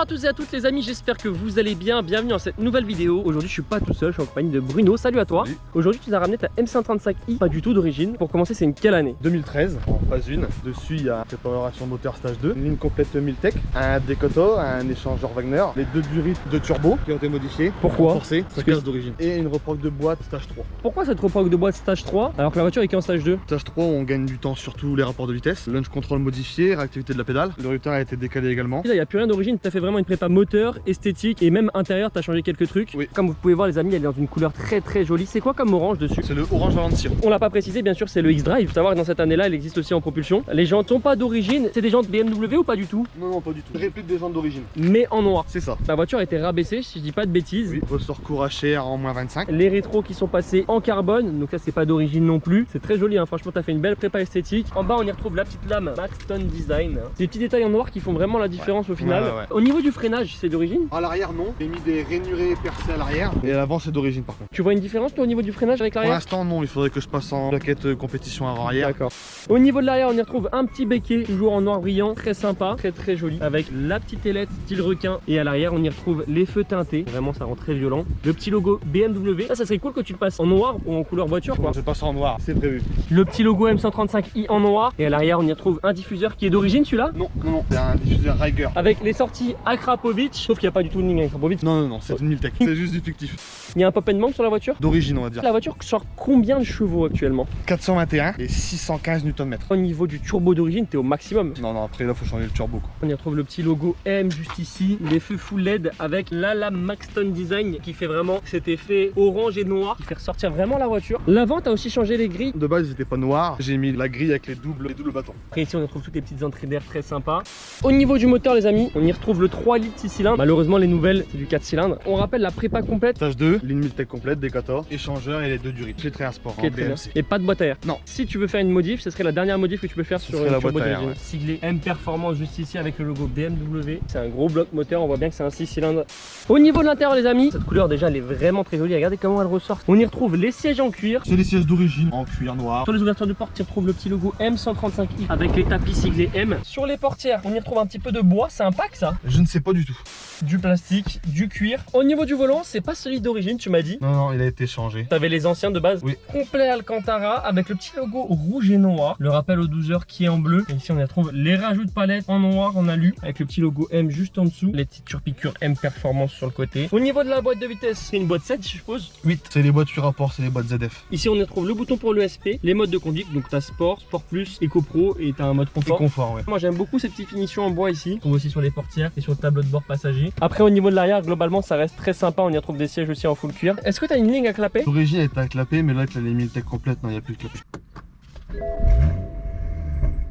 Bonjour à tous et à toutes les amis, j'espère que vous allez bien. Bienvenue dans cette nouvelle vidéo. Aujourd'hui je suis pas tout seul, je suis en compagnie de Bruno. Salut à toi. Aujourd'hui tu nous as ramené ta M135i, pas du tout d'origine. Pour commencer, c'est une quelle année? 2013 en phase 1. Dessus il y a préparation moteur stage 2, une ligne complète Miltech, un décoto, un échangeur Wagner, les deux durites de turbo qui ont été modifiés. Pourquoi? Forcé, ça casse d'origine. Et une reproque de boîte stage 3. Pourquoi cette reproque de boîte stage 3 alors que la voiture est qu'en stage 2? Stage 3 on gagne du temps sur tous les rapports de vitesse, launch control modifié, réactivité de la pédale. Le routeur a été décalé également. Là il n'y a plus rien d'origine, tu as fait vraiment une prépa moteur, esthétique et même intérieur, tu as changé quelques trucs. Oui. Comme vous pouvez voir les amis, elle est dans une couleur très jolie. C'est quoi comme orange dessus? C'est le orange Valencia. On l'a pas précisé, bien sûr, c'est le X-Drive. Faut savoir que dans cette année-là, elle existe aussi en propulsion. Les jantes sont pas d'origine, c'est des jantes BMW ou pas du tout? Non, pas du tout. Réplique des jantes d'origine. Mais en noir. C'est ça. La voiture a été rabaissée, si je dis pas de bêtises. Oui, ressort court HR en moins 25. Les rétros qui sont passés en carbone, donc ça c'est pas d'origine non plus. C'est très joli, hein. Franchement, t'as fait une belle prépa esthétique. En bas, on y retrouve la petite lame Maxton Design. Des petits détails en noir qui font vraiment la différence au final. Ouais. Au niveau du freinage, c'est d'origine? À l'arrière, non. J'ai mis des rainurés percés à l'arrière. Et à l'avant, c'est d'origine par contre. Tu vois une différence toi, au niveau du freinage avec Pour l'arrière? l'instant, non. Il faudrait que je passe en plaquette compétition avant-arrière. D'accord. Au niveau de l'arrière, on y retrouve un petit béquet, toujours en noir brillant, très sympa, très joli, avec la petite ailette style requin. Et à l'arrière, on y retrouve les feux teintés. Vraiment, ça rend très violent. Le petit logo BMW. Ça serait cool que tu le passes en noir ou en couleur voiture, quoi. Je passe en noir, c'est prévu. Le petit logo M135i en noir. Et à l'arrière, on y retrouve un diffuseur qui est d'origine, celui-là? Non, c'est un diffuseur Riker. Avec les sorties Akrapovic, sauf qu'il n'y a pas du tout de ligne Akrapovic. Non, c'est une Miltech. C'est juste du fictif. Il y a un pop and mount sur la voiture. D'origine, on va dire. La voiture sort combien de chevaux actuellement? 421 et 615 Nm. Au niveau du turbo d'origine, t'es au maximum. Non, après là, faut changer le turbo, quoi. On y retrouve le petit logo M juste ici, les feux full LED avec la lame Maxton Design qui fait vraiment cet effet orange et noir qui fait ressortir vraiment la voiture. L'avant, t'as aussi changé les grilles. De base, ils étaient pas noirs. J'ai mis la grille avec les doubles bâtons. Après ici, on y retrouve toutes les petites entrées d'air très sympas. Au niveau du moteur, les amis, on y retrouve le 3 litres 6 cylindres. Malheureusement, les nouvelles, c'est du 4 cylindres. On rappelle la prépa complète. Stage 2, ligne Miltech complète, décator, échangeur et les deux durites. J'ai très un sport en BMC. Et pas de boîte à air. Non. Si tu veux faire une modif, ce serait la dernière modif que tu peux faire sur une turbo d'origine. Ouais. Siglé M Performance juste ici avec le logo BMW. C'est un gros bloc moteur, on voit bien que c'est un 6 cylindres. Au niveau de l'intérieur, les amis, cette couleur déjà elle est vraiment très jolie. Regardez comment elle ressort. On y retrouve les sièges en cuir. C'est les sièges d'origine en cuir noir. Sur les ouvertures de porte, tu retrouves le petit logo M135i avec les tapis siglés M. Sur les portières, on y retrouve un petit peu de bois. C'est un pack ça? Je ne sais pas du tout. Du plastique, du cuir. Au niveau du volant, c'est pas celui d'origine, tu m'as dit. Non, il a été changé. T'avais les anciens de base. Oui. Complet Alcantara avec le petit logo rouge et noir. Le rappel aux 12 heures qui est en bleu. Et ici on y retrouve les rajouts de palettes en noir en alu avec le petit logo M juste en dessous. Les petites surpiqûres M Performance sur le côté. Au niveau de la boîte de vitesse, c'est une boîte 7 je suppose. 8. C'est les boîtes sur rapport, c'est les boîtes ZF. Ici on y retrouve le bouton pour l'ESP, les modes de conduite. Donc t'as Sport, Sport Plus, Eco Pro et t'as un mode confort. Et confort, ouais. Moi j'aime beaucoup ces petites finitions en bois ici. On trouve aussi sur les portières et sur le tableau de bord passager. Après au niveau de l'arrière, globalement ça reste très sympa. On y retrouve des sièges aussi en full cuir. Est-ce que t'as une ligne à clapet? L'origine elle était à clapet, mais là avec la ligne Miltech complète, non, il n'y a plus de clapet.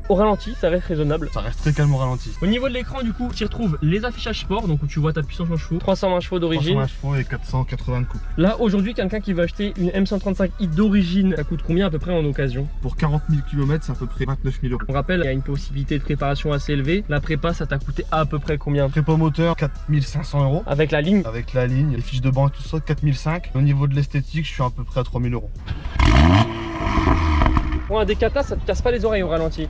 Au ralenti, ça reste raisonnable. Ça reste très calme au ralenti. Au niveau de l'écran, du coup, tu y retrouves les affichages sport, donc où tu vois ta puissance en chevaux, 320 chevaux d'origine. 320 chevaux et 480 de couple. Là, aujourd'hui, quelqu'un qui veut acheter une M135i d'origine, ça coûte combien à peu près en occasion? Pour 40 000 km, c'est à peu près 29 000 euros. On rappelle, il y a une possibilité de préparation assez élevée. La prépa, ça t'a coûté à peu près combien? Prépa moteur, 4 500 euros. Avec la ligne? Avec la ligne, les fiches de banque, tout ça, 4 500. Au niveau de l'esthétique, je suis à peu près à 3 000 euros. Pour un Decata, ça te casse pas les oreilles au ralenti.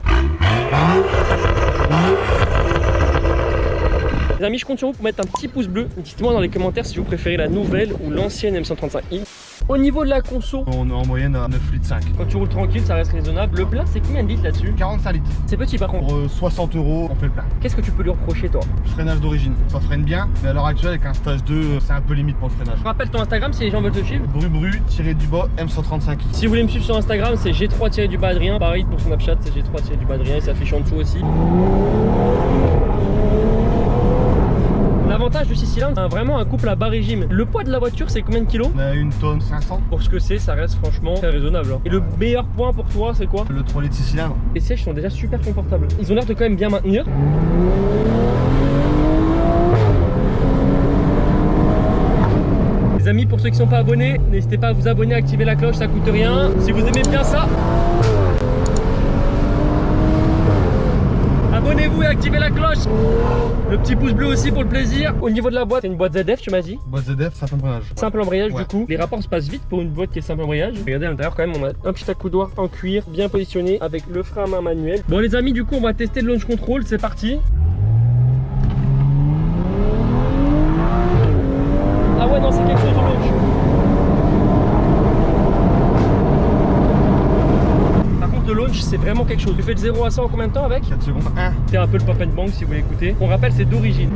Les amis, je compte sur vous pour mettre un petit pouce bleu. Dites-moi dans les commentaires si vous préférez la nouvelle ou l'ancienne M135i. Au niveau de la conso, On est en moyenne à 9 litres 5. quand tu roules tranquille, ça reste raisonnable. Le plein, c'est combien de litres là-dessus? 45 litres. C'est petit par contre. Pour 60 euros, on fait le plein. Qu'est-ce que tu peux lui reprocher toi? Freinage d'origine, ça freine bien, mais à l'heure actuelle, avec un stage 2, c'est un peu limite pour le freinage. Rappelle ton Instagram si les gens veulent te suivre. Bru-bru-du-bas M135i. Si vous voulez me suivre sur Instagram, c'est G3-Adrien. Pareil pour Snapchat, c'est G3-Adrien, il s'affiche en dessous aussi. L'avantage du 6 cylindres, c'est vraiment un couple à bas régime. Le poids de la voiture, c'est combien de kilos? On a 1 tonne 500. Pour ce que c'est, ça reste franchement très raisonnable. Et le meilleur point pour toi, c'est quoi? Le 3 litres 6 cylindres. Les sièges sont déjà super confortables. Ils ont l'air de quand même bien maintenir. Les amis, pour ceux qui ne sont pas abonnés, n'hésitez pas à vous abonner, à activer la cloche, ça coûte rien. Si vous aimez bien ça, abonnez-vous et activez la cloche. Le petit pouce bleu aussi pour le plaisir. Au niveau de la boîte, c'est une boîte ZF, tu m'as dit? Boîte ZF, simple embrayage. Simple embrayage, Ouais. du coup. Les rapports se passent vite pour une boîte qui est simple embrayage. Regardez à l'intérieur quand même, on a un petit accoudoir en cuir bien positionné avec le frein à main manuel. Bon les amis, du coup on va tester le launch control, c'est parti. c'est vraiment quelque chose. Tu fais de 0 à 100 en combien de temps avec? 4 secondes. 1. C'est un peu le pop and bang si vous voulez écouter. On rappelle, c'est d'origine.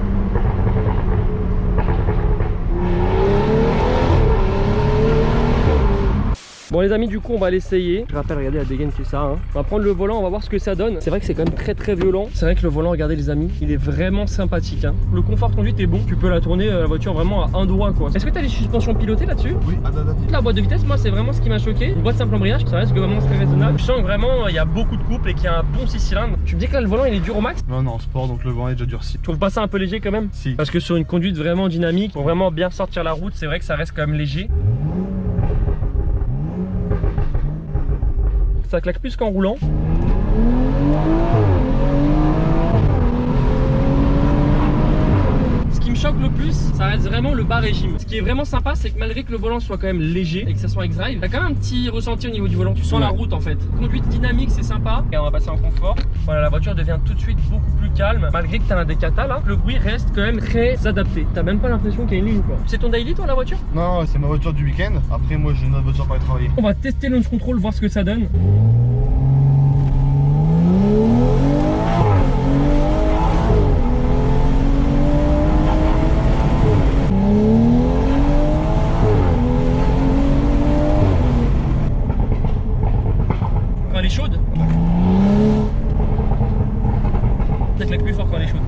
Bon les amis, du coup on va l'essayer. Je rappelle, regardez la dégaine qui est ça, hein. On va prendre le volant, on va voir ce que ça donne. C'est vrai que c'est quand même très violent. C'est vrai que le volant, regardez les amis, il est vraiment sympathique, hein. Le confort de conduite est bon. Tu peux la tourner la voiture vraiment à un doigt quoi. Est-ce que tu as les suspensions pilotées là-dessus? Oui, adaptative. La boîte de vitesse, moi c'est vraiment ce qui m'a choqué. Une boîte simple embrayage, ça reste vraiment très raisonnable. Je sens que vraiment il y a beaucoup de couple et qu'il y a un bon 6 cylindres. Tu me dis que là le volant il est dur au max? Non, en sport, donc le vent est déjà durci. Tu trouves pas ça un peu léger quand même? Si. Parce que sur une conduite vraiment dynamique, pour vraiment bien sortir la route, c'est vrai que ça reste quand même léger. Ça claque plus qu'en roulant. Ce qui me choque le plus, ça reste vraiment le bas régime. Ce qui est vraiment sympa, c'est que malgré que le volant soit quand même léger et que ça soit X-Drive, t'as quand même un petit ressenti au niveau du volant. Tu sens la route en fait. Conduite dynamique, c'est sympa. Et on va passer en confort. Voilà, la voiture devient tout de suite beaucoup plus calme. Malgré que t'as un décata là, le bruit reste quand même très adapté. T'as même pas l'impression qu'il y a une ligne quoi. C'est ton daily toi la voiture? Non, c'est ma voiture du week-end. Après, moi j'ai une autre voiture pour aller travailler. On va tester le launch control, voir ce que ça donne. Quand elle est chaude, ça claque plus fort quand elle est chaude.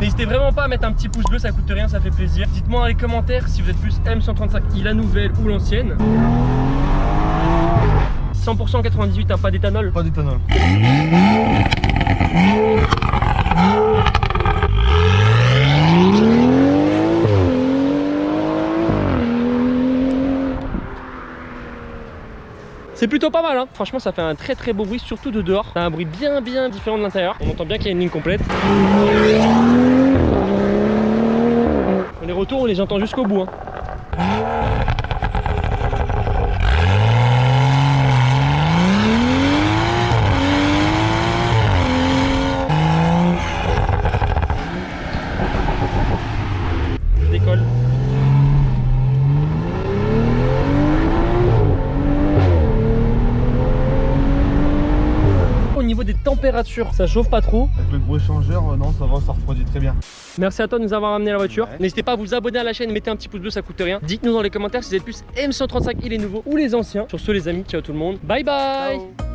N'hésitez vraiment pas à mettre un petit pouce bleu, ça coûte rien, ça fait plaisir. Dites-moi dans les commentaires si vous êtes plus M135i la nouvelle ou l'ancienne. 100% 98, hein, pas d'éthanol. Pas d'éthanol. C'est plutôt pas mal, hein. Franchement ça fait un très beau bruit, surtout de dehors. Ça a un bruit bien différent de l'intérieur. On entend bien qu'il y a une ligne complète. Les retours on les entend jusqu'au bout, hein. Je décolle. Au niveau des températures, ça chauffe pas trop. Avec le gros échangeur, non, ça va, ça refroidit très bien. Merci à toi de nous avoir amené la voiture. Ouais. N'hésitez pas à vous abonner à la chaîne, mettez un petit pouce bleu, ça coûte rien. Dites-nous dans les commentaires si vous êtes plus M135i les nouveaux ou les anciens. Sur ce les amis, ciao tout le monde. Bye bye. Ciao.